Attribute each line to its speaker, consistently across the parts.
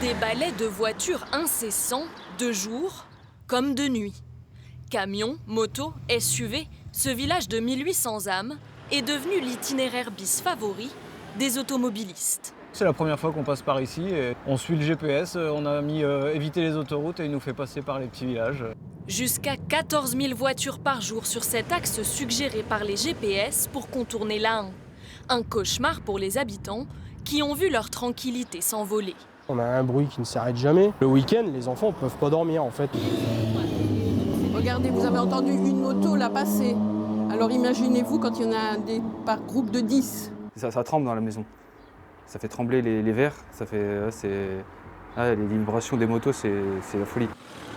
Speaker 1: Des balais de voitures incessants, de jour comme de nuit. Camions, motos, SUV, ce village de 1800 âmes est devenu l'itinéraire bis favori des automobilistes.
Speaker 2: C'est la première fois qu'on passe par ici et on suit le GPS, on a mis éviter les autoroutes et il nous fait passer par les petits villages.
Speaker 1: Jusqu'à 14 000 voitures par jour sur cet axe suggéré par les GPS pour contourner l'A1. Un cauchemar pour les habitants qui ont vu leur tranquillité s'envoler.
Speaker 3: On a un bruit qui ne s'arrête jamais. Le week-end, les enfants ne peuvent pas dormir en fait.
Speaker 4: Regardez, vous avez entendu une moto là passer. Alors imaginez-vous quand il y en a par groupe de 10.
Speaker 5: Ça tremble dans la maison. Ça fait trembler les verres. Ça fait, les vibrations des motos, c'est la folie.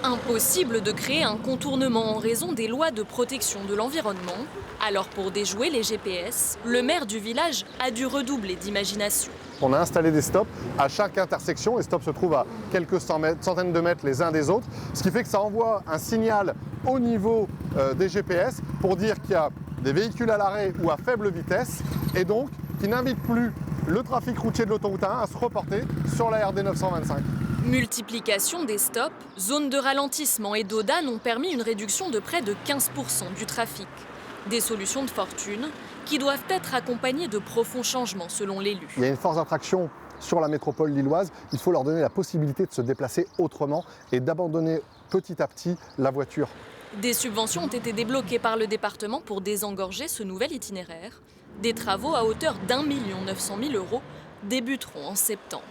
Speaker 1: Impossible de créer un contournement en raison des lois de protection de l'environnement. Alors pour déjouer les GPS, le maire du village a dû redoubler d'imagination.
Speaker 6: On a installé des stops à chaque intersection. Les stops se trouvent à quelques centaines de mètres les uns des autres, ce qui fait que ça envoie un signal au niveau des GPS pour dire qu'il y a des véhicules à l'arrêt ou à faible vitesse et donc qui n'invite plus le trafic routier de l'autoroute A1 à se reporter sur la RD 925.
Speaker 1: Multiplication des stops, zones de ralentissement et d'Audane ont permis une réduction de près de 15% du trafic. Des solutions de fortune qui doivent être accompagnées de profonds changements selon l'élu.
Speaker 6: Il y a une force d'attraction sur la métropole lilloise. Il faut leur donner la possibilité de se déplacer autrement et d'abandonner petit à petit la voiture.
Speaker 1: Des subventions ont été débloquées par le département pour désengorger ce nouvel itinéraire. Des travaux à hauteur d'1 900 000 € débuteront en septembre.